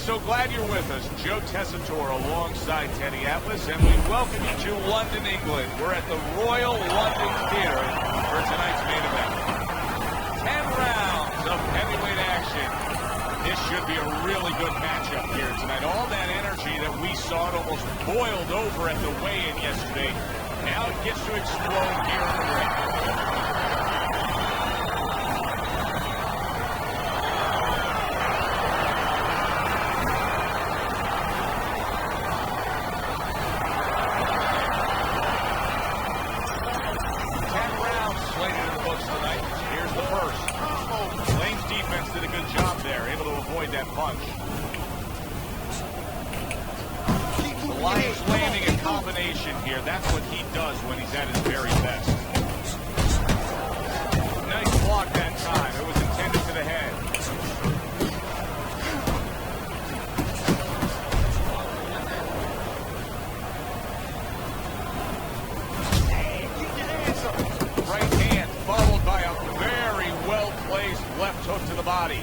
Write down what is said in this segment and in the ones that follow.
so glad you're with us. Joe Tessitore alongside Teddy Atlas, and we welcome you to London, England. We're at the Royal London Theatre for tonight's main event. 10 rounds of heavyweight action. This should be a really good matchup here tonight. All that energy that we saw, it almost boiled over at the weigh-in yesterday. Now it gets to explode here in the ring. That punch. The Lion's landing a combination here. That's what he does when he's at his very best. Nice block that time. It was intended to the head. Right hand followed by a very well-placed left hook to the body.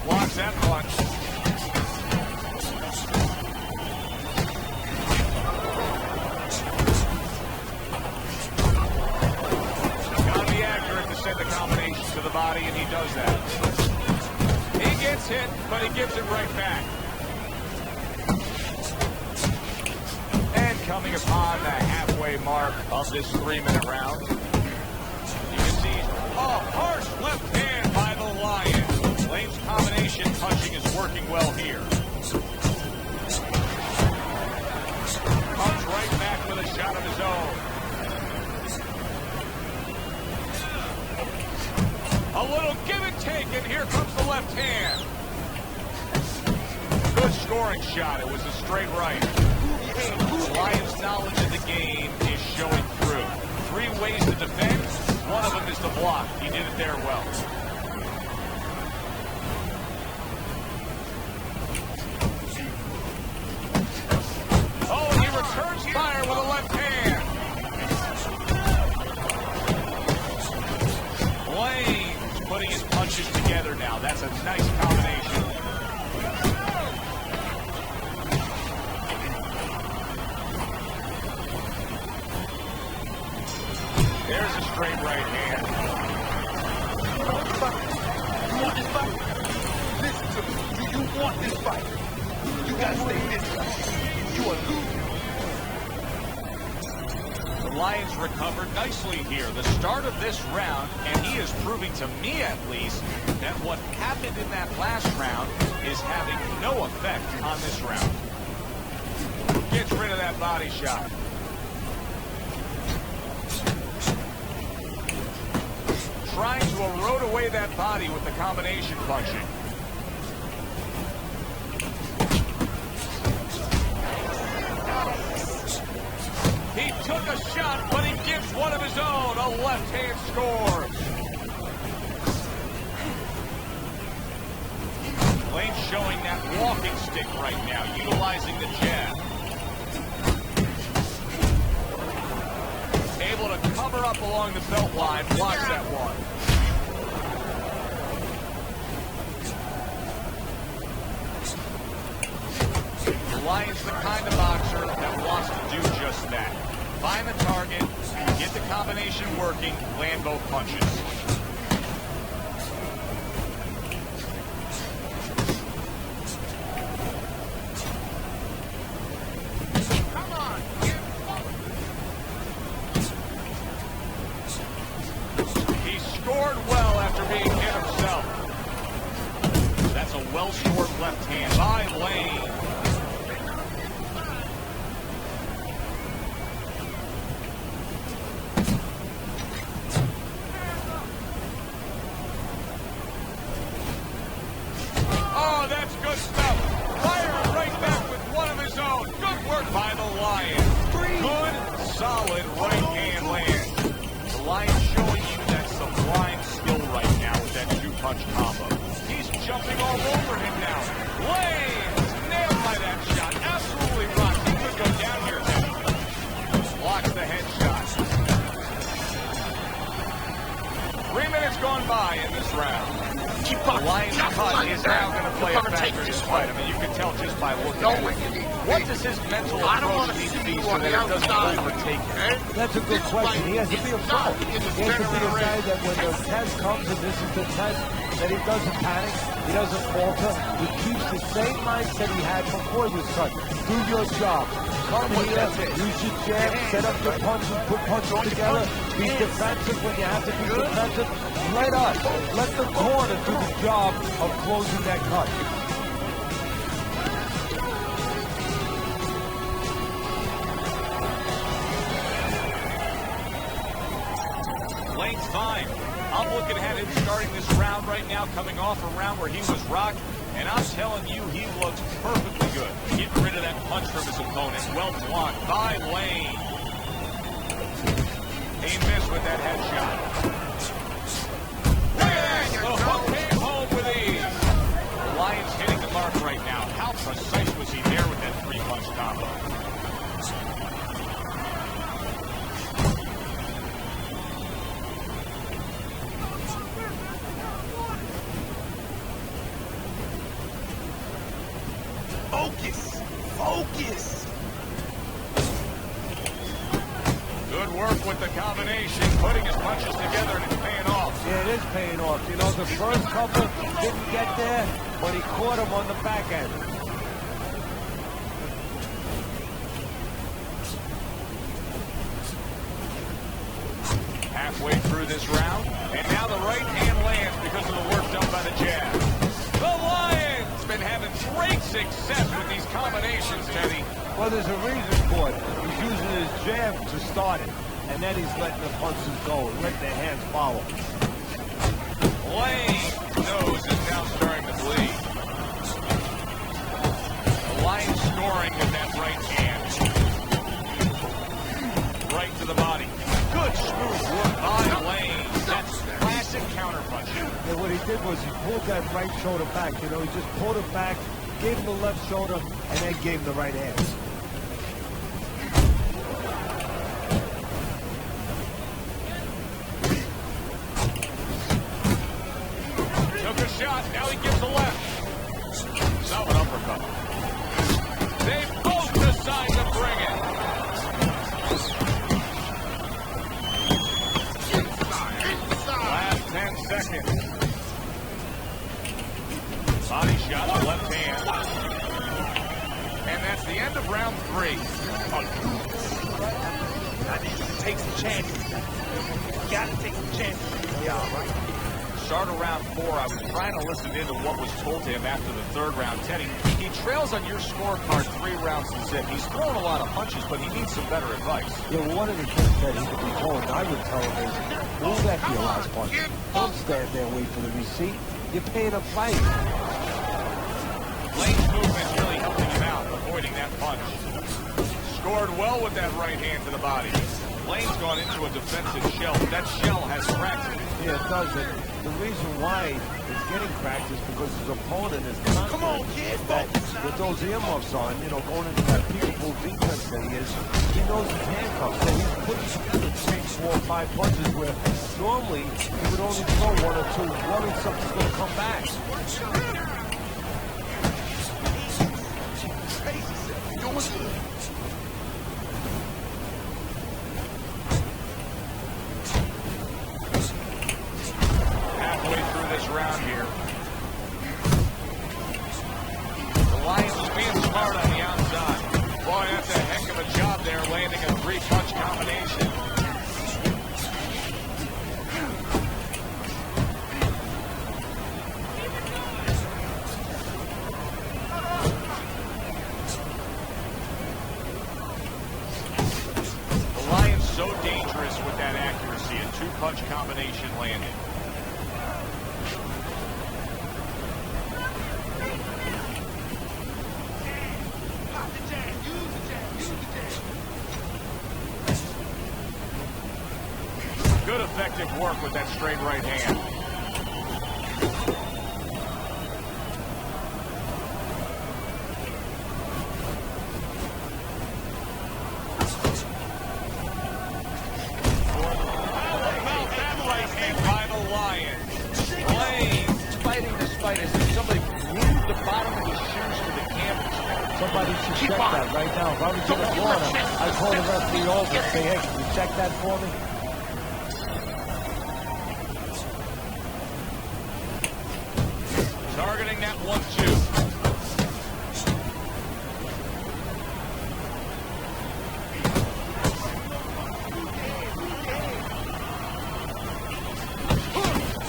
Blocks that punch. Gotta be accurate to send the combination to the body, and he does that. He gets hit, but he gives it right back. And coming upon the halfway mark of this 3-minute round, you can see a harsh left hand by the Lion. Lane's combination punching is working well here. Comes right back with a shot of his own. A little give and take, and here comes the left hand. Good scoring shot. It was a straight right. The Lion's knowledge of the game is showing through. 3 ways to defend. One of them is to block. He did it there well. Turns fire with a left hand. Blaine putting his punches together now. That's a nice combination. There's a straight right hand. You want this fight? Listen to me. Do you want this fight? You gotta stay this way. You are losing. The Lions recovered nicely here. The start of this round, and he is proving to me at least that what happened in that last round is having no effect on this round. Gets rid of that body shot. Trying to erode away that body with the combination punching. He took a shot, but he gives one of his own. A left hand scores. Lane showing that walking stick right now, utilizing the jab. Able to cover up along the belt line, blocks that one. The Lion's the kind of boxer that wants to do just that. Find the target, get the combination working, land both punches. Come on. He scored well after being hit himself. That's a well-scored left hand by Lane. Good stuff. Firing right back with one of his own. Good work by the Lion. Good, solid right hand land. The Lion showing you that sublime skill right now with that 2-punch combo. He's jumping all over him now. Lane nailed by that shot. Absolutely rocked. He could go down here. Blocks the headshot. 3 minutes gone by in this round. The Lion's cut is now going to play a factor in this fight. I mean, you can tell just by looking at him. What does his mental approach need to be so that it doesn't overtake him? That's a good question. He has to be a pro. He has to be a guy that when the test comes, and this is the test, that he doesn't panic, he doesn't falter, he keeps the same mindset he had before he was cut. Do your job. Come here, use your jab, set up your punches, put punches together, be defensive when you have to be defensive. Let the corner do the job of closing that cut. Lane's fine. I'm looking at him starting this round right now, coming off a round where he was rocked, and I'm telling you, he looks perfectly good. Getting rid of that punch from his opponent. Well blocked by Lane. He missed with that headshot. Yes! The hook came home with ease. The Lion's hitting the mark right now. How precise was he there with that three-punch combo? Focus! Good work with the combination, putting his punches together, and it's paying off. Yeah, it is paying off. You know, the first couple didn't get there, but he caught him on the back end. Halfway through this round, and now the right hand lands because of the work done by the jab. The Lion's been having great success with these combinations, Teddy. Well, there's a reason for it. He's using his jab to start it, and then he's letting the punches go and letting the hands follow. Lane's nose is now starting to bleed. The Lion scoring with that right hand. Right to the body. Good smooth work by Lane. That's classic counterpunching. And what he did was he pulled that right shoulder back. You know, he just pulled it back, gave him the left shoulder, and then gave him the right hand. Took a shot, now he gives the left. Solid uppercut. They both decide to bring it. Last 10 seconds. Body shot, the left hand. And that's the end of round 3. I need you to take some chances. You gotta take some chances. Yeah, all right. Start of round 4, I was trying to listen in to what was told to him after the third round. Teddy, he trails on your scorecard 3 rounds to zip. He's throwing a lot of punches, but he needs some better advice. Yeah, well, one of the things that he could be told, I would tell him is, move that to your last punch. Don't stand there and wait for the receipt. You're paying a fight. Lane's movement's really helping him out, avoiding that punch. Scored well with that right hand to the body. Lane's gone into a defensive shell. That shell has cracks in it. Yeah, it does. And the reason why it's getting cracked is because his opponent is confident. Come on, kid, that focus now. with those earmuffs on, you know, going into that peekaboo defense that he is, he knows he's handcuffed. So he's putting together 3, 4, 5 punches where normally he would only throw 1 or 2, worrying something's going to come back. You're doing good. Round here. The Lions is being smart on the outside. Boy, that's a heck of a job there, landing a 3-punch combination. The Lions so dangerous with that accuracy, a 2-punch combination landing. Good effective work with that straight right hand. About that right hand by the Lion. Lane fighting this fight as if somebody glued the know, if I was in the corner, I'd call the referee over and say, hey, can you check that for me? Targeting that 1-2.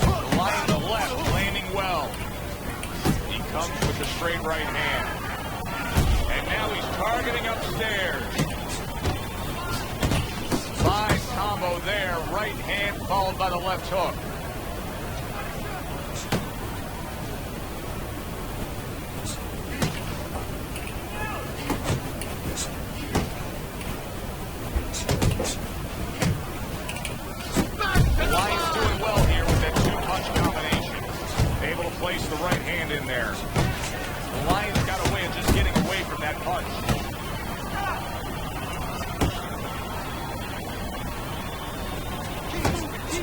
The line to the left, landing well. He comes with the straight right hand. And now he's targeting upstairs. Five combo there, right hand followed by the left hook. The Lion's doing well here with that two-punch combination. Able to place the right hand in there. The Lion's got a way of just getting away from that punch.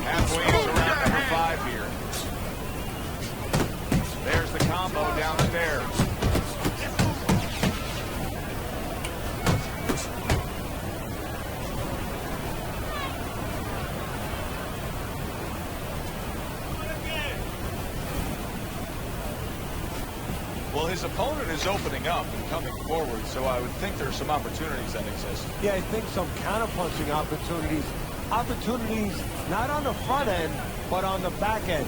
Halfway into round number 5 here. There's the combo downstairs. Well, his opponent is opening up and coming forward, so I would think there's some opportunities that exist. Yeah, I think some counter-punching opportunities. Opportunities not on the front end, but on the back end.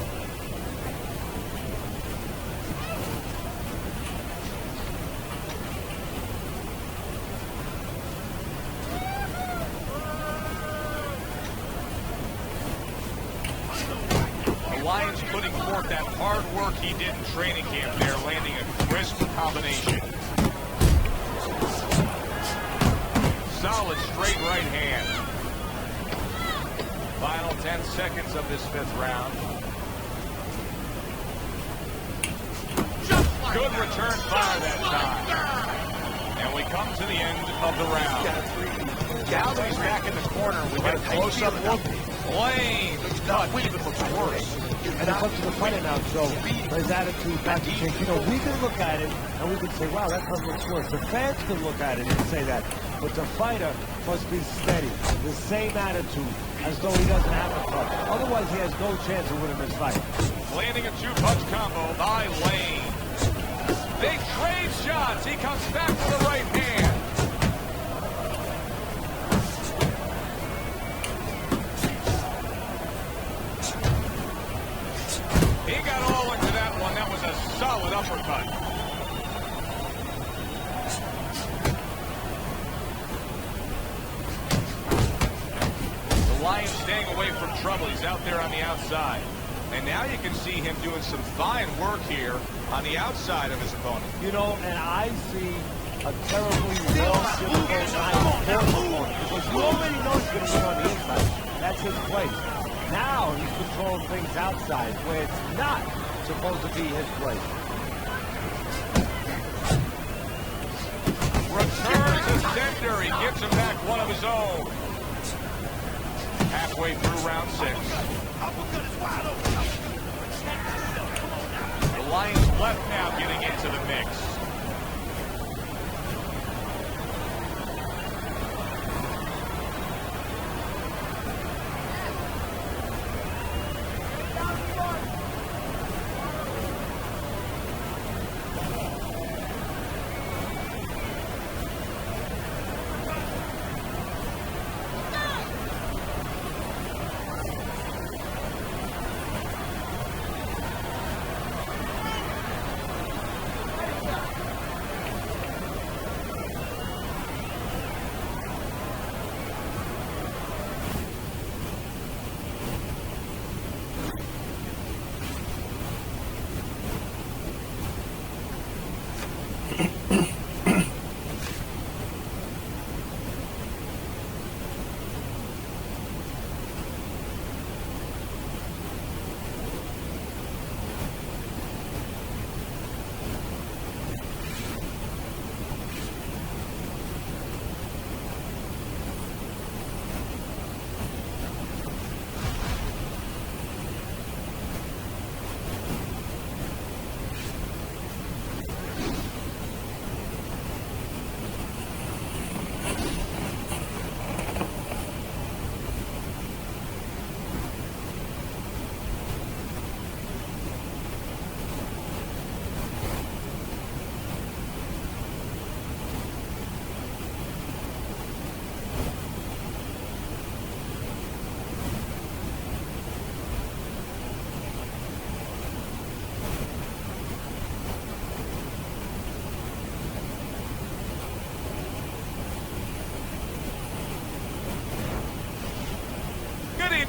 The Lion's putting forth that hard work he did in training camp there, landing a crisp combination. Solid straight right hand. Final 10 seconds of this 5th round. Good return fire that time. And we come to the end of the round. Galvey's back in the corner. We got a close-up look. Blaine. God, even looks worse. And it comes to the fighter now, so his attitude back to change. You know, we can look at it and we can say, wow, that one looks worse. The fans can look at it and say that. But the fighter must be steady, the same attitude, as though he doesn't have a club. Otherwise, he has no chance of winning this fight. Landing a two-punch combo by Lane. They trade shots. He comes back with the right hand. He got all into that one. That was a solid uppercut. The Lion staying away from trouble. He's out there on the outside. And now you can see him doing some fine work here on the outside of his opponent. You know, and I see a terribly well-difficult opponent because you already know he's going to win on the inside. That's his place. Now he's controlling things outside where it's not supposed to be his place. Return to center. He gives him back one of his own. Halfway through round 6. The Lions left now getting into the mix.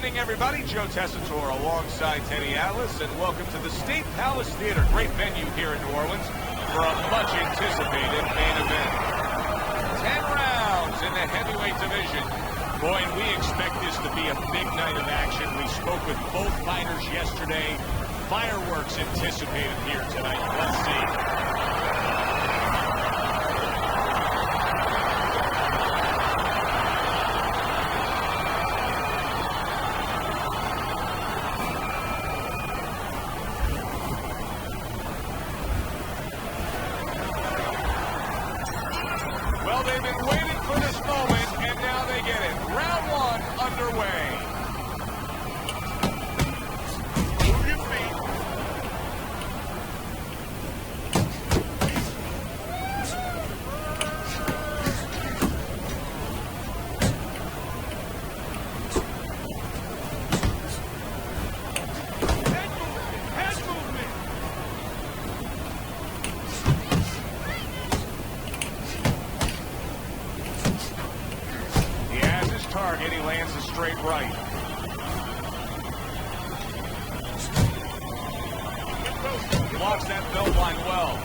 evening, everybody. Joe Tessitore alongside Teddy Atlas, and welcome to the State Palace Theater. Great venue here in New Orleans for a much-anticipated main event. 10 rounds in the heavyweight division. Boy, and we expect this to be a big night of action. We spoke with both fighters yesterday. Fireworks anticipated here tonight. Let's see. Well, they've been waiting for this moment, and now they get it. Round one underway. Move your feet. Head movement. He has his target. He lands a straight right. He blocks that belt line well.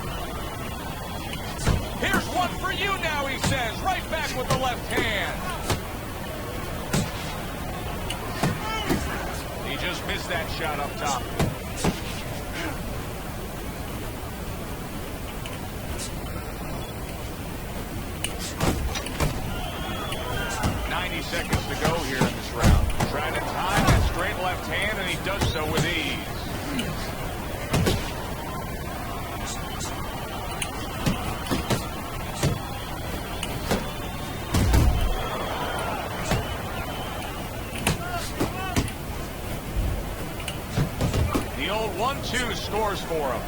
Here's one for you now, he says. Right back with the left hand. He just missed that shot up top. Seconds to go here in this round. Trying to time that straight left hand, and he does so with ease. The old 1-2 scores for him.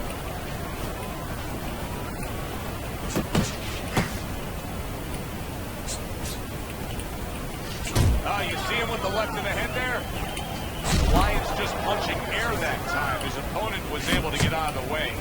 You see him with the left of the head there? The Lion's just punching air that time. His opponent was able to get out of the way.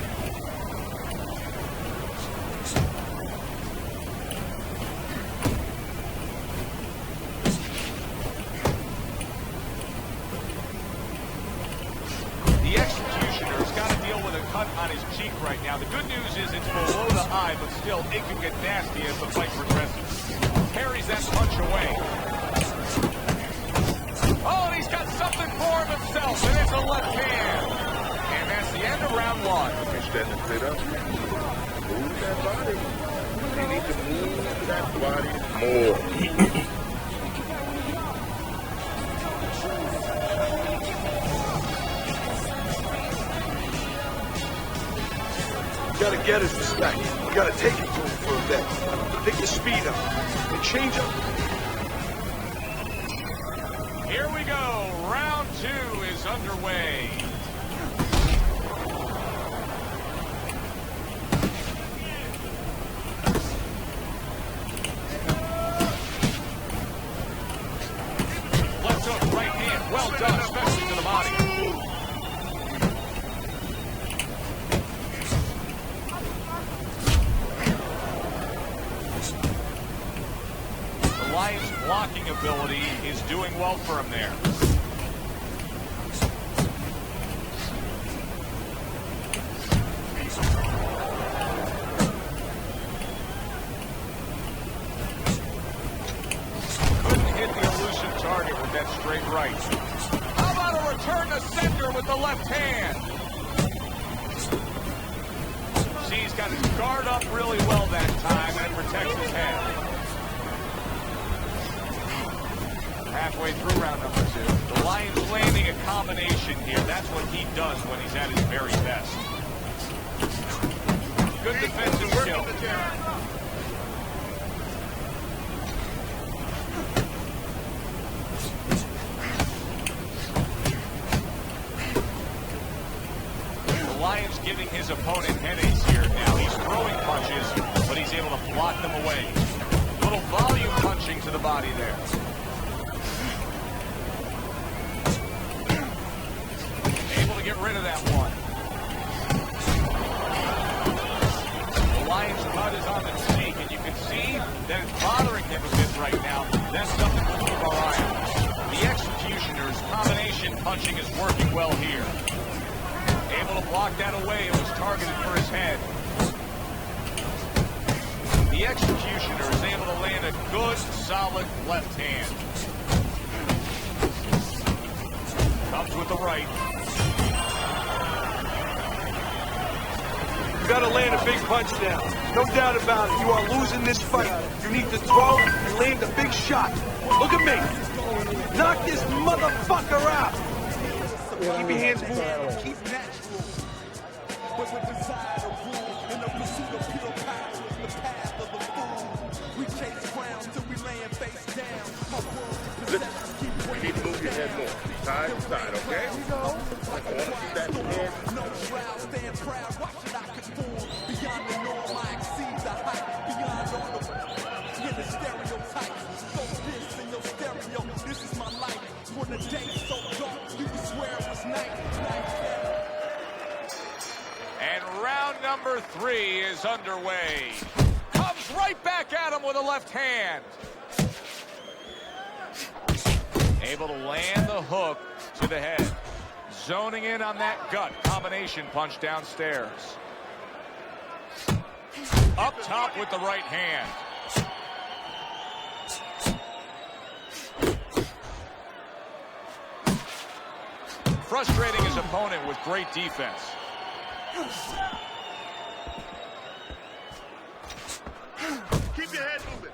The Executioner's got to deal with a cut on his cheek right now. The good news is it's below the eye, but still, it can get nasty as the fight progresses. Carries that punch away. Oh, and he's got something for himself, and it's a left hand. And that's the end of round one. You're standing straight up. Move that body. You need to move that body more. You gotta get his respect. You gotta take it to him for a bit. Pick your speed up and change up. Here we go. Round two is underway. Left hook, right hand. Well done, especially to the body. The Lion's blocking ability is doing well for him there. Couldn't hit the elusive target with that straight right. How about a return to center with the left hand? See, he's got his guard up really well that time and protects his head. Halfway through round number two. The Lion's landing a combination here. That's what he does when he's at his very best. Good defensive skill. The Lion's giving his opponent headaches here now. He's throwing punches, but he's able to block them away. Little volume punching to the body there. Get rid of that one. The Lion's cut is on the cheek, and you can see that it's bothering him a bit right now. That's something we'll keep our eye on. The Executioner's punching is working well here. Able to block that away. It was targeted for his head. The executioner is able to land a good, solid left hand. Comes with the right. You gotta land a big punch now. No doubt about it. You are losing this fight. You need to throw and land a big shot. Look at me. Knock this motherfucker out. Keep your hands moving. Keep natural. Listen, you need to move your head more. Side to side, okay? I want to see that head. No trial, stand proud. Why should I conform? Beyond the norm, I exceed the height. Beyond all the the stereotypes. So this in your stereo, this is my life. When the day's so dark, you can swear it was night. And round number 3 is underway. Comes right back at him with a left hand. Able to land the hook to the head. Zoning in on that gut combination punch downstairs. Up top with the right hand. Frustrating his opponent with great defense. Keep your head moving.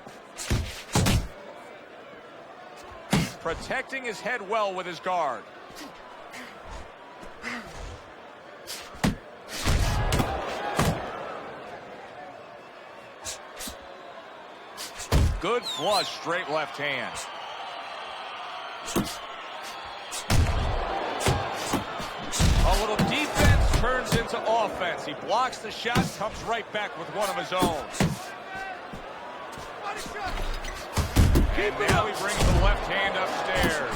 Protecting his head well with his guard. Good flush, straight left hand. A little defense turns into offense. He blocks the shot, comes right back with one of his own. And now he brings the left hand upstairs.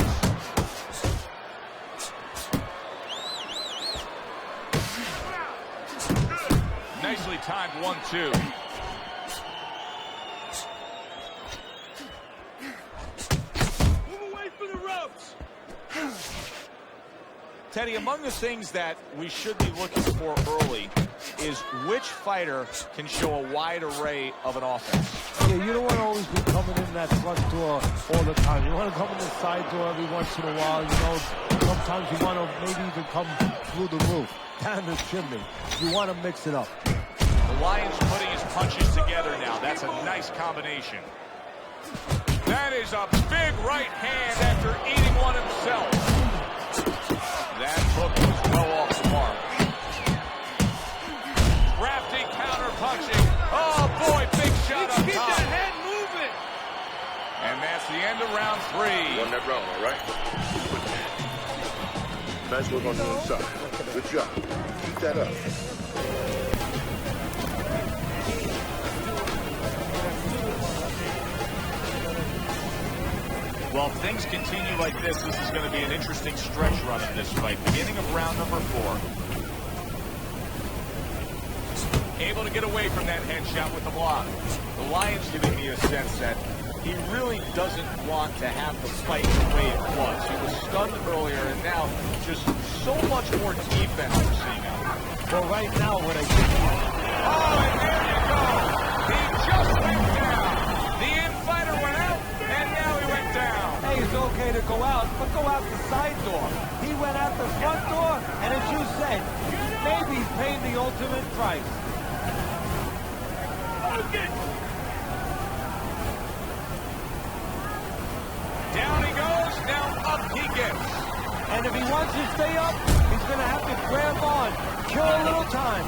Nicely timed 1-2. Move away from the ropes. Teddy, among the things that we should be looking for early is which fighter can show a wide array of an offense. Yeah, you don't want to always be coming in that front door all the time. You want to come in the side door every once in a while. You know, sometimes you want to maybe even come through the roof, down the chimney. You want to mix it up. The Lion's putting his punches together now. That's a nice combination. That is a big right hand after eating one himself. That hook was well off the mark. Crafty counter punching. Oh boy, big shot up Keep top. that head moving. And that's the end of round 3. Won that round, all right? Nice work on the inside. Good job. Keep that up. Well, if things continue like this is going to be an interesting stretch run in this fight. Beginning of round number 4. Able to get away from that headshot with the block. The Lion's giving me a sense that he really doesn't want to have the fight the way it was. He was stunned earlier, and now just so much more defense we're seeing out there. Well, right now, what I think... Oh, and there you go. He just went down. The in-fighter went out, and now he went down. Hey, it's okay to go out, but go out the side door. He went out the front door, and as you said, maybe he's paying the ultimate price. Down he goes, now up he gets. And if he wants to stay up, he's going to have to grab on, kill a little time.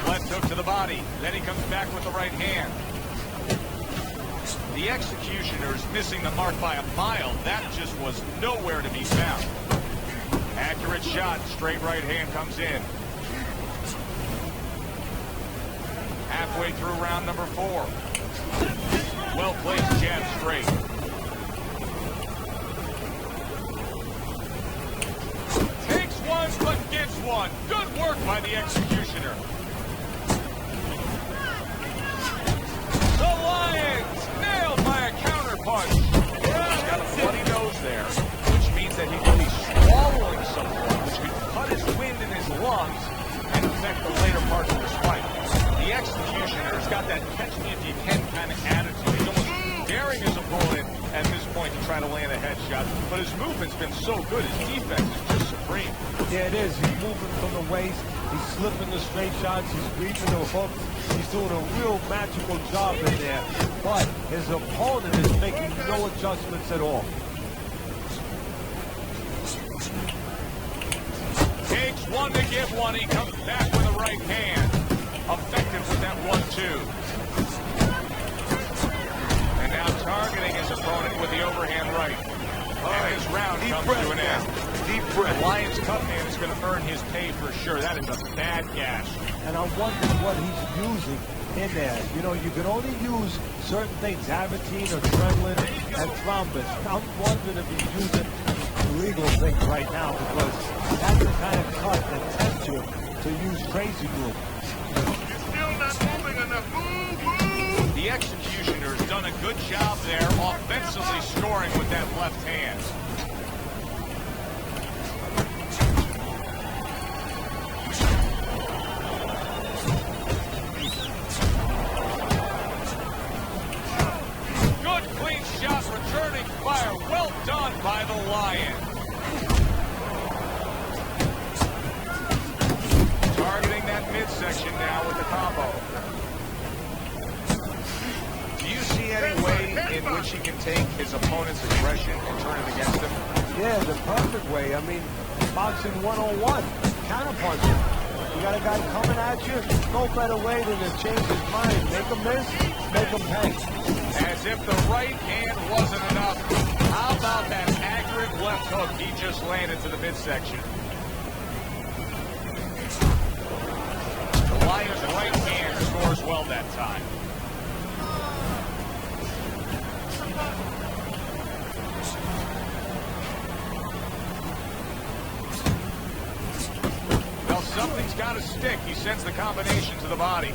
Left hook to the body, then he comes back with the right hand. The executioner's missing the mark by a mile. That just was nowhere to be found. Accurate shot, straight right hand comes in. Halfway through round number 4. Well-placed jab straight. Takes one, but gets one. Good work by the executioner. The Lions nailed by a counterpunch. affect the later parts of his fight. The Executioner's got that catch-me-if-you-can kind of attitude. He's almost daring his opponent at this point to try to land a headshot, but his movement's been so good, his defense is just supreme. Yeah, it is. He's moving from the waist. He's slipping the straight shots. He's reaching the hooks. He's doing a real magical job in there. But his opponent is making no adjustments at all. Takes one to give one. He comes back with a right hand. Effective with that 1-2. And now targeting his opponent with the overhand right. And his round comes to an end. Deep breath. The Lions cut man is going to earn his pay for sure. That is a bad gash. And I wonder what he's using in there. You know, you can only use certain things, Avitine, adrenaline, and thrombus. I'm wondering if he's using illegal things right now because that's the kind of cut that tempts you to use crazy glue. You're still not moving enough. Move! The Executioner's done a good job there, offensively scoring with that left hand. Good clean shot, returning fire. Well done by the Lion. Targeting that midsection now with the combo. Do you see any way in which he can take his opponent's aggression and turn it against him? Yeah, the perfect way. I mean, boxing 101, counterpunching. You got a guy coming at you, no better way than to change his mind. Make him miss, make him pay. As if the right hand wasn't enough. How about that accurate left hook he just landed to the midsection? The Lions' right hand scores well that time. Well, something's got to stick. He sends the combination to the body.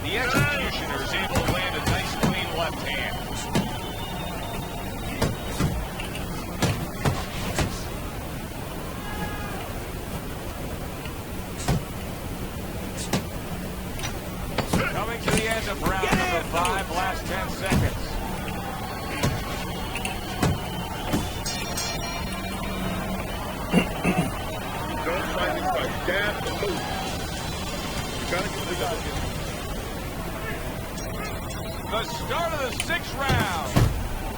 The Executioner is able to land a nice clean left hand. Coming to the end of round number 5, last 10 seconds. Don't fight this fight. Jab and move. You gotta get the guy. The start of the 6th round.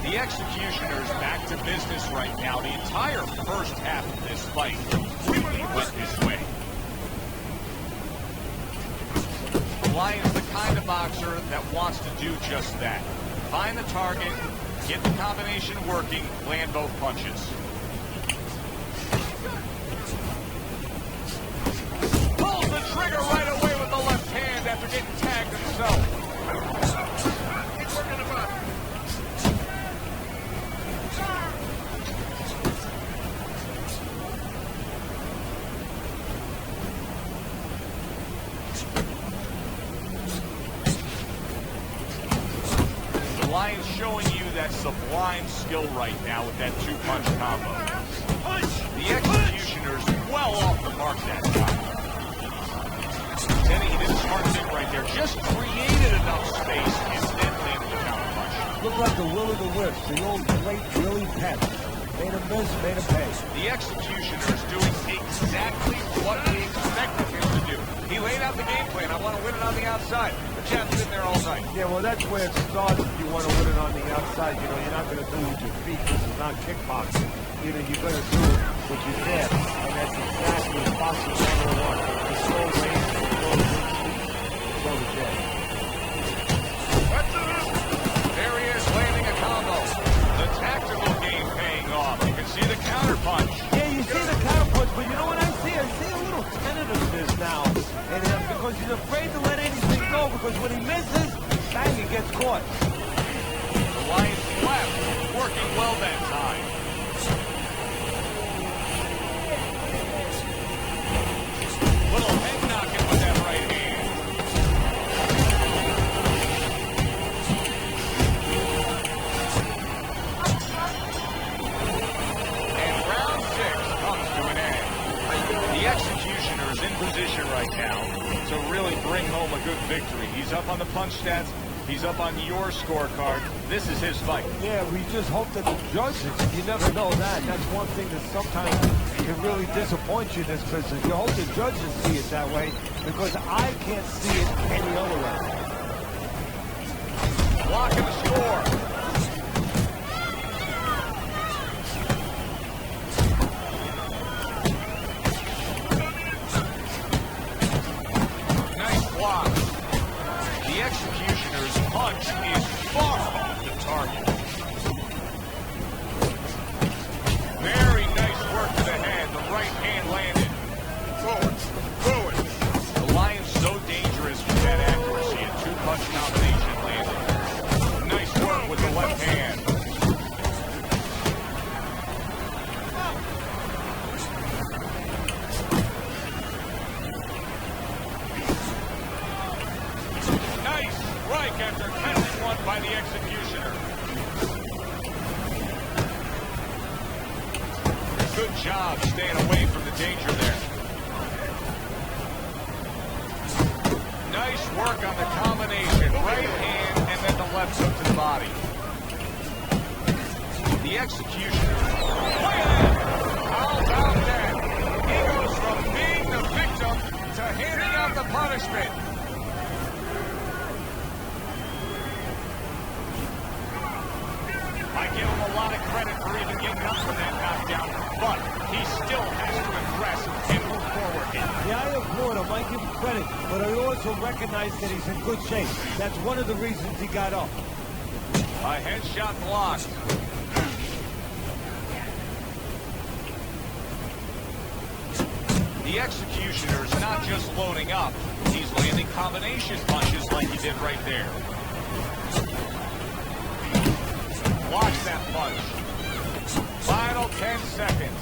The Executioner's back to business right now. The entire first half of this fight completely went his way. The Lion's the kind of boxer that wants to do just that. Find the target, get the combination working, land both punches. Pulls the trigger right away with the left hand after getting tagged himself. Keep working the body. The Lion's showing you that sublime skill right now with that 2-punch combo. The Executioner's well off the mark that time. Denny, he did a smart thing right there. Just created enough space and then landed the counter punch. Looked like the will of the wisp, the old great Willie Pep. Made him miss, made him pay. The Executioner's doing exactly what we expected him to do. He laid out the game plan. I want to win it on the outside. The chap's in there all night. Yeah, well, that's where it starts if you want to win it on the outside. You know, you're not going to do it with your feet. This is not kickboxing. You know, you're going to do it with your head. And that's exactly boxing 101. The slow range, the slow feet, slow to death. There he is, landing a combo. The tactical game paying off. You can see the counter punch. Yeah, you see the counter punch, but you know what I see? I see a little tentativeness now in him because he's afraid to let anything go because when he misses, bang, he gets caught. The Lions left, working well that time. Little head knocking with that right hand. victory. He's up on the punch stats. He's up on your scorecard. This is his fight. Yeah, we just hope that the judges, you never know that. That's one thing that sometimes can really disappoint you in this business. You hope the judges see it that way, because I can't see it any other way. Blocking the score. Nice block. The executioner's punch is far off the target. Very nice work to the head. The right hand landed. Forward. Forward. The Lion's so dangerous with that accuracy. A two-punch combination landed. Nice work with the left hand. Nice strike after catching one by the executioner. Good job staying away from the danger there. Nice work on the combination. Right hand and then the left hook to the body. The executioner. Look at that! How about that? He goes from being the victim to handing out the punishment. I give him a lot of credit for even getting up from that knockdown, but he still has to impress and move forward. Yeah, I applaud him. I give him credit, but I also recognize that he's in good shape. That's one of the reasons he got up. A headshot blocked. The executioner's not just loading up, he's landing combination punches like he did right there. Watch that punch. Final 10 seconds.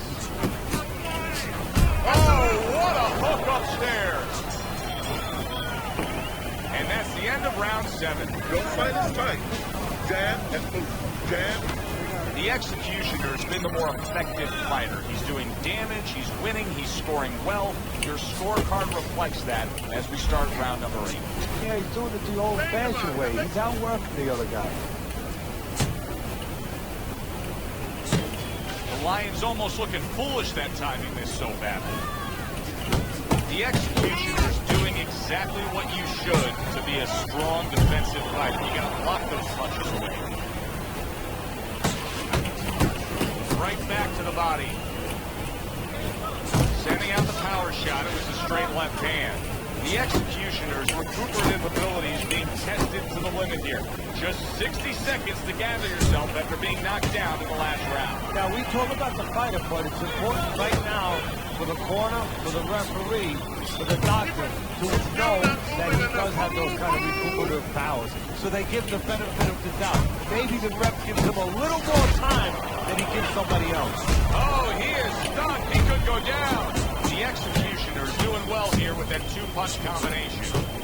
Oh, what a hook upstairs. And that's the end of round 7. Your fight is tight. Jab and move. Jab. The executioner's been the more effective fighter. He's doing damage, he's winning, he's scoring well. Your scorecard reflects that as we start round number 8. Yeah, he's doing it the old-fashioned way. He's outworking the other guy. The Lion's almost looking foolish that time he missed so badly. The executioner's doing exactly what you should to be a strong defensive fighter. You gotta block those punches away. Right back to the body. Sending out the power shot. It was a straight left hand. The executioner's recuperative abilities being tested to the limit here. Just 60 seconds to gather yourself after being knocked down in the last round. Now, we talk about the fighter, but it's important right now for the corner, for the referee, for the doctor to know that he does have those kind of recuperative powers. So they give the benefit of the doubt. Maybe the ref gives him a little more time than he gives somebody else. Oh, he is stunned. He could go down. The executioner's doing well here with that two-punch combination.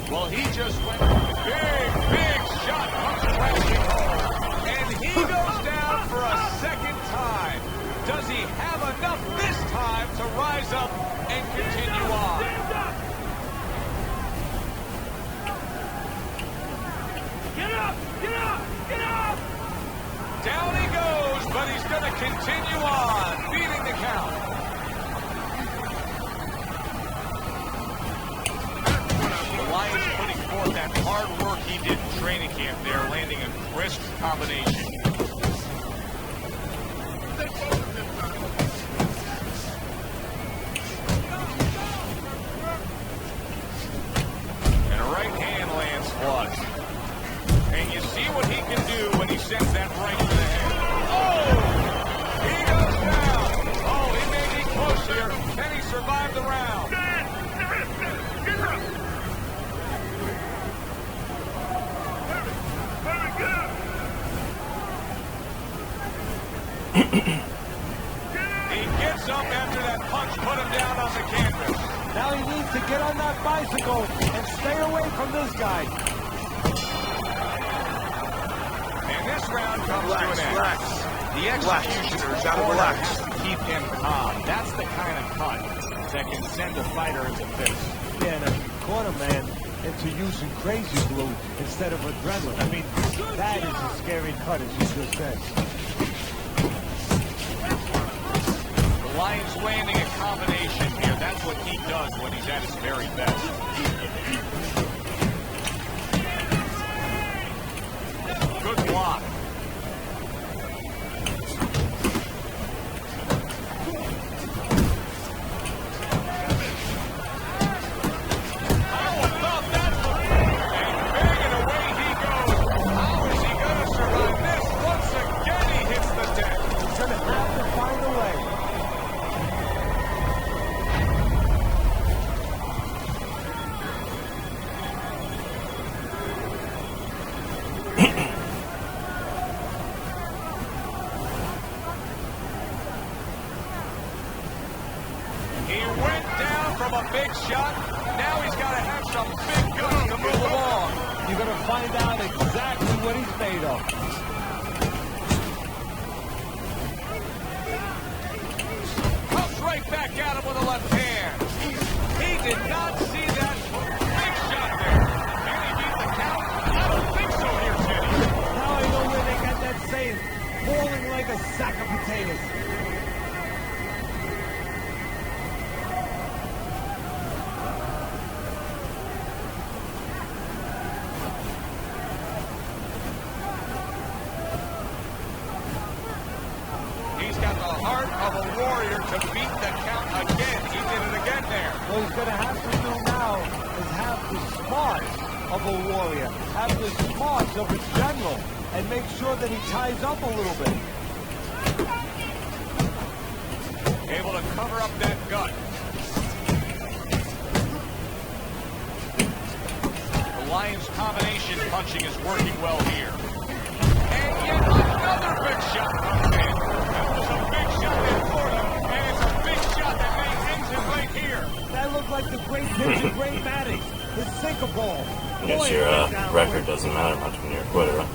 Well, he just went big shot comes crashing home. And he goes down for a second time. Does he have enough this time to rise up and continue on? Get up! Get up! Get up! Down he goes, but he's going to continue on, beating the count. The Lions putting forth that hard work he did in training camp there, landing a crisp combination. And a right hand lands flush. And you see what he can do when he sends that right to the head. Oh! He goes down. Oh, he may be close here. Can he survive the round? He gets up after that punch put him down on the canvas. Now he needs to get on that bicycle and stay away from this guy. And this round comes to an end. Relax. The executioner's corner has to keep him calm. That's the kind of cut that can send a fighter into fits. Yeah, and the corner man into using crazy glue instead of adrenaline. I mean, that is a scary cut, as you just said. The Lion's landing a combination here. That's what he does when he's at his very best. Good block. He went down from a big shot. Now he's got to have some big guns to move along. You're going to find out exactly what he's made of. Comes right back at him with a left hand. He did not see that big shot there. Can he beat the count? I don't think so here, Teddy. Now I know where they got that saying, falling like a sack of potatoes. He's got the heart of a warrior to beat the count again. He did it again there. What he's going to have to do now is have the smarts of a warrior, have the smarts of a general, and make sure that he ties up a little bit. Able to cover up that gut. The Lions' combination punching is working well here. And yet another big shot comes in. That was a big shot in Florida, and it's a big shot that ends it right here. That looked like the great pitch of Great Matty, the sinker ball. I guess your record doesn't matter much when you're a quitter.